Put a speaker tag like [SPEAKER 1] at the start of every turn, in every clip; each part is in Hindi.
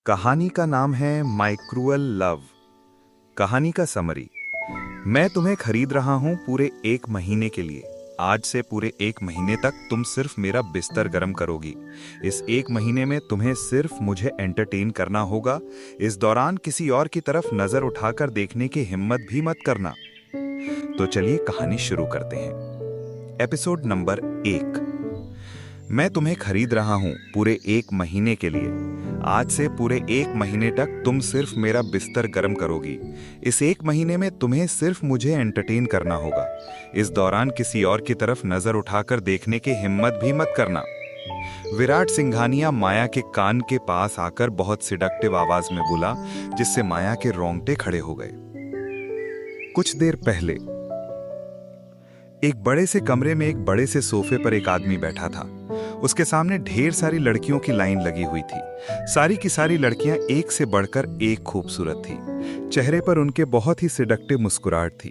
[SPEAKER 1] कहानी का नाम है माय क्रूअल लव। कहानी का समरी। मैं तुम्हें खरीद रहा हूं पूरे 1 महीने के लिए। आज से पूरे 1 महीने तक तुम सिर्फ मेरा बिस्तर गर्म करोगी। इस 1 महीने में तुम्हें सिर्फ मुझे एंटरटेन करना होगा। इस दौरान किसी और की तरफ नजर उठाकर देखने की हिम्मत भी मत करना। तो चलिए कहानी शुरू करते हैं। Episode number 1। मैं तुम्हें खरीद रहा हूं पूरे 1 महीने के लिए। आज से पूरे 1 महीने तक तुम सिर्फ मेरा बिस्तर गर्म करोगी। इस 1 महीने में तुम्हें सिर्फ मुझे एंटरटेन करना होगा। इस दौरान किसी और की तरफ नजर उठाकर देखने की हिम्मत भी मत करना। विराट सिंघानिया माया के कान के पास आकर बहुत सिडक्टिव आवाज में बोला, जिससे माया के रोंगटे खड़े हो गए। कुछ देर पहले एक बड़े से कमरे में एक बड़े से सोफे पर एक आदमी बैठा था। उसके सामने ढेर सारी लड़कियों की लाइन लगी हुई थी। सारी की सारी लड़कियां एक से बढ़कर एक खूबसूरत थी। चेहरे पर उनके बहुत ही सिडक्टिव मुस्कुराहट थी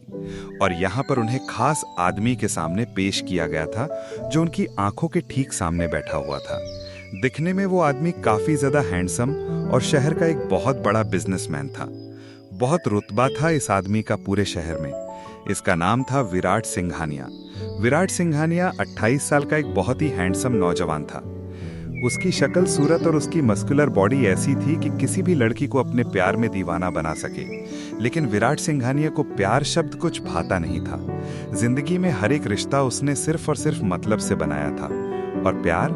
[SPEAKER 1] और यहाँ पर उन्हें खास आदमी के सामने पेश किया गया था, जो उनकी आंखों के ठीक सामने बैठा हुआ था। दिखने में वो आदमी काफी ज्यादा हैंडसम और शहर का एक बहुत बड़ा बिजनेसमैन था। बहुत रुतबा था इस आदमी का पूरे शहर में। इसका नाम था विराट सिंघानिया। विराट सिंघानिया 28 साल का एक बहुत ही हैंडसम नौजवान था। उसकी शक्ल सूरत और उसकी मस्कुलर बॉडी ऐसी थी कि किसी भी लड़की को अपने प्यार में दीवाना बना सके। लेकिन विराट सिंघानिया को प्यार शब्द कुछ भाता नहीं था। जिंदगी में हर एक रिश्ता उसने सिर्फ और सिर्फ मतलब से बनाया था। और प्यार,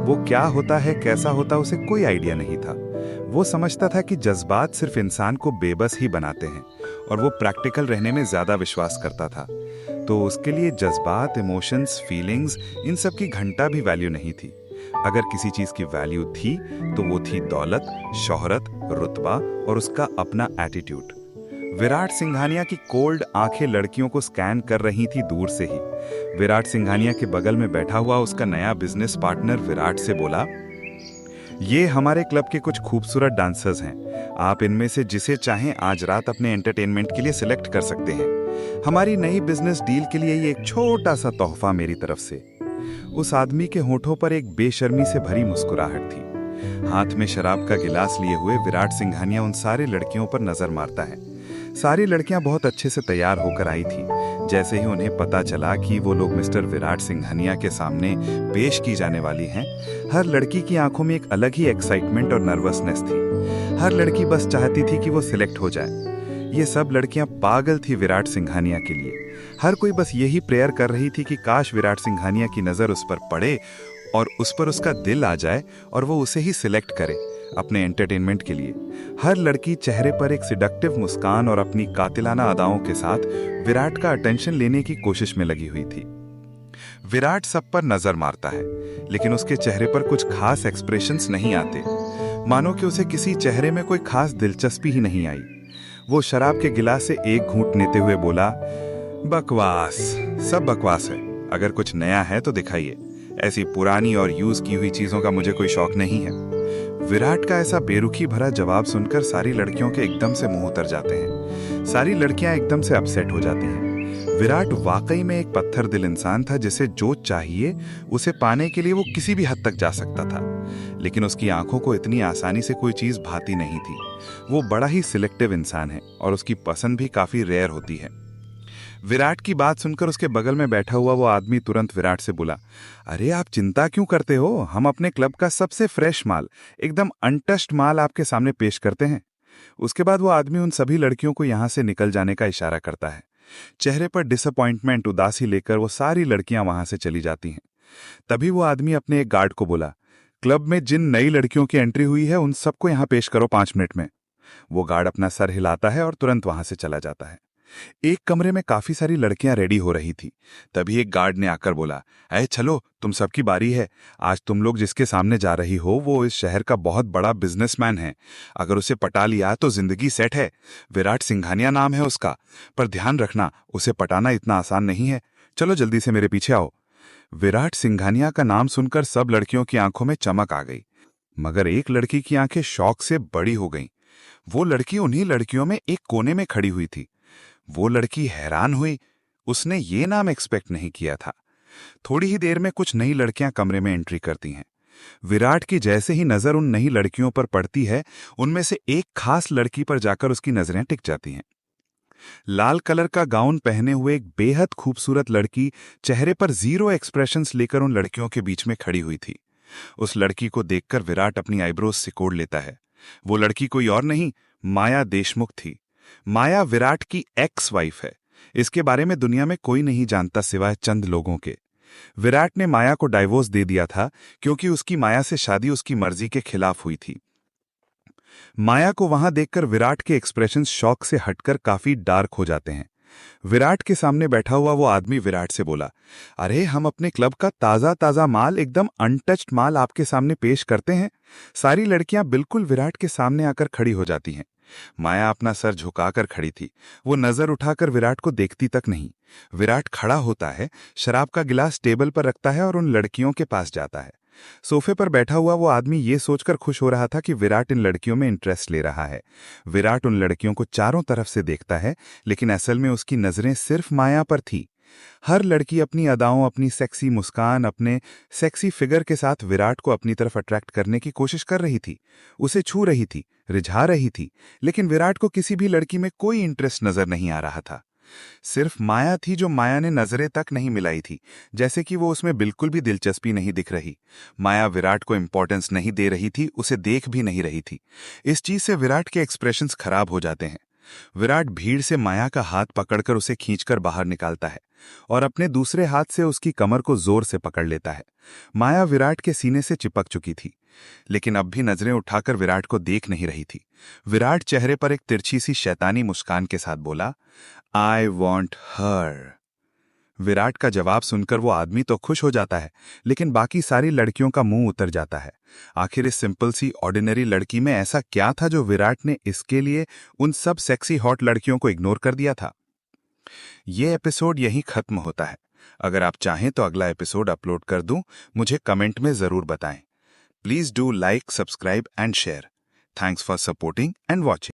[SPEAKER 1] वो क्या होता है, कैसा होता, उसे कोई आइडिया नहीं था। वो समझता था कि जज्बात सिर्फ इंसान को बेबस ही बनाते हैं और वो प्रैक्टिकल रहने में ज्यादा विश्वास करता था। तो उसके लिए जज्बात, इमोशंस, फीलिंग्स, इन सब की घंटा भी वैल्यू नहीं थी। अगर किसी चीज की वैल्यू थी तो वो थी दौलत, शोहरत, रुतबा और उसका अपना एटीट्यूड। विराट सिंघानिया की कोल्ड आंखें लड़कियों को स्कैन कर रही थी दूर से ही। विराट सिंघानिया के बगल में बैठा हुआ उसका नया बिजनेस पार्टनर विराट से बोला, ये हमारे क्लब के कुछ खूबसूरत डांसर्स हैं। आप इनमें से जिसे चाहें आज रात अपने एंटरटेनमेंट के लिए सिलेक्ट कर सकते हैं। हमारी नई बिजनेस डील के लिए ये एक छोटा सा तोहफा मेरी तरफ से। उस आदमी के होठों पर एक बेशर्मी से भरी मुस्कुराहट थी। हाथ में शराब का गिलास लिए हुए विराट सिंघानिया उन सारी लड़कियों पर नजर मारता है। सारी लड़कियां बहुत अच्छे से तैयार होकर आई थी। जैसे ही उन्हें पता चला कि वो लोग मिस्टर विराट सिंघानिया के सामने पेश की जाने वाली हैं, हर लड़की की आंखों में एक अलग ही एक्साइटमेंट और नर्वसनेस थी। हर लड़की बस चाहती थी कि वो सिलेक्ट हो जाए। ये सब लड़कियां पागल थी विराट सिंघानिया के लिए। हर कोई बस यही प्रेयर कर रही थी कि काश विराट सिंघानिया की नजर उस पर पड़े और उस पर उसका दिल आ जाए और वो उसे ही सिलेक्ट करे अपने एंटरटेनमेंट के लिए। हर लड़की चेहरे पर एक सिडक्टिव मुस्कान और अपनी कातिलाना अदाओं के साथ विराट का अटेंशन लेने की कोशिश में लगी हुई थी। विराट सब पर नजर मारता है, लेकिन उसके चेहरे पर कुछ खास एक्सप्रेशंस नहीं आते, मानो कि उसे किसी चेहरे में कोई खास दिलचस्पी ही नहीं आई। वो शराब के गिलास से एक घूंट लेते हुए बोला, बकवास, सब बकवास है। अगर कुछ नया है तो दिखाइए। ऐसी पुरानी और यूज की हुई चीजों का मुझे कोई शौक नहीं है। विराट का ऐसा बेरुखी भरा जवाब सुनकर सारी लड़कियों के एकदम से मुंह उतर जाते हैं। सारी लड़कियां एकदम से अपसेट हो जाती हैं। विराट वाकई में एक पत्थर दिल इंसान था, जिसे जो चाहिए उसे पाने के लिए वो किसी भी हद तक जा सकता था। लेकिन उसकी आंखों को इतनी आसानी से कोई चीज भाती नहीं थी। वो बड़ा ही सिलेक्टिव इंसान है और उसकी पसंद भी काफी रेयर होती है। विराट की बात सुनकर उसके बगल में बैठा हुआ वो आदमी तुरंत विराट से बोला, अरे आप चिंता क्यों करते हो? हम अपने क्लब का सबसे फ्रेश माल, एकदम अनटच्ड माल आपके सामने पेश करते हैं। उसके बाद वो आदमी उन सभी लड़कियों को यहां से निकल जाने का इशारा करता है। चेहरे पर डिसअपॉइंटमेंट, उदासी लेकर वो सारी लड़कियां वहां से चली जाती हैं। तभी वो आदमी अपने एक गार्ड को बोला, क्लब में जिन नई लड़कियों की एंट्री हुई है उन सबको यहां पेश करो 5 मिनट में। वो गार्ड अपना सर हिलाता है और तुरंत वहां से चला जाता है। एक कमरे में काफी सारी लड़कियां रेडी हो रही थी। तभी एक गार्ड ने आकर बोला, अरे चलो, तुम सबकी बारी है। आज तुम लोग जिसके सामने जा रही हो वो इस शहर का बहुत बड़ा बिजनेसमैन है। अगर उसे पटा लिया तो जिंदगी सेट है। विराट सिंघानिया नाम है उसका, पर ध्यान रखना उसे पटाना इतना आसान नहीं है। चलो जल्दी से मेरे पीछे आओ। विराट सिंघानिया का नाम सुनकर सब लड़कियों की आंखों में चमक आ गई, मगर एक लड़की की आंखें शौक से बड़ी हो गईं। वो लड़की उन्हीं लड़कियों में एक कोने में खड़ी हुई थी। वो लड़की हैरान हुई, उसने ये नाम एक्सपेक्ट नहीं किया था। थोड़ी ही देर में कुछ नई लड़कियां कमरे में एंट्री करती हैं। विराट की जैसे ही नजर उन नई लड़कियों पर पड़ती है, उनमें से एक खास लड़की पर जाकर उसकी नजरें टिक जाती हैं। लाल कलर का गाउन पहने हुए एक बेहद खूबसूरत लड़की चेहरे पर जीरो एक्सप्रेशंस लेकर उन लड़कियों के बीच में खड़ी हुई थी। उस लड़की को देखकर विराट अपनी आईब्रोज सिकोड़ लेता है। वो लड़की कोई और नहीं, माया देशमुख थी। माया विराट की एक्स वाइफ है। इसके बारे में दुनिया में कोई नहीं जानता सिवाय चंद लोगों के। विराट ने माया को डाइवोर्स दे दिया था क्योंकि उसकी माया से शादी उसकी मर्जी के खिलाफ हुई थी। माया को वहां देखकर विराट के एक्सप्रेशन शॉक से हटकर काफी डार्क हो जाते हैं। विराट के सामने बैठा हुआ वो आदमी विराट से बोला, अरे हम अपने क्लब का ताजा ताजा माल, एकदम अनटच्ड माल आपके सामने पेश करते हैं। सारी लड़कियां बिल्कुल विराट के सामने आकर खड़ी हो जाती हैं। माया अपना सर झुकाकर खड़ी थी। वो नजर उठाकर विराट को देखती तक नहीं। विराट खड़ा होता है, शराब का गिलास टेबल पर रखता है और उन लड़कियों के पास जाता है। सोफे पर बैठा हुआ वो आदमी ये सोचकर खुश हो रहा था कि विराट इन लड़कियों में इंटरेस्ट ले रहा है। विराट उन लड़कियों को चारों तरफ से देखता है, लेकिन असल में उसकी नजरें सिर्फ माया पर थी। हर लड़की अपनी अदाओं, अपनी सेक्सी मुस्कान, अपने सेक्सी फिगर के साथ विराट को अपनी तरफ अट्रैक्ट करने की कोशिश कर रही थी। उसे छू रही थी, रिझा रही थी, लेकिन विराट को किसी भी लड़की में कोई इंटरेस्ट नजर नहीं आ रहा था। सिर्फ माया थी जो माया ने नजरें तक नहीं मिलाई थी, जैसे कि वो उसमें बिल्कुल भी दिलचस्पी नहीं दिख रही। माया विराट को इंपॉर्टेंस नहीं दे रही थी, उसे देख भी नहीं रही थी। इस चीज से विराट के एक्सप्रेशंस खराब हो जाते हैं। विराट भीड़ से माया का हाथ पकड़कर उसे खींचकर बाहर निकालता है और अपने दूसरे हाथ से उसकी कमर को जोर से पकड़ लेता है। माया विराट के सीने से चिपक चुकी थी, लेकिन अब भी नजरें उठाकर विराट को देख नहीं रही थी। विराट चेहरे पर एक तिरछी सी शैतानी मुस्कान के साथ बोला, आई वॉन्ट हर। विराट का जवाब सुनकर वो आदमी तो खुश हो जाता है, लेकिन बाकी सारी लड़कियों का मुंह उतर जाता है। आखिर इस सिंपल सी ऑर्डिनरी लड़की में ऐसा क्या था जो विराट ने इसके लिए उन सब सेक्सी हॉट लड़कियों को इग्नोर कर दिया था। ये एपिसोड यहीं खत्म होता है। अगर आप चाहें तो अगला एपिसोड अपलोड कर दूं, मुझे कमेंट में जरूर बताएं। Please do like, subscribe and share. Thanks for supporting and watching.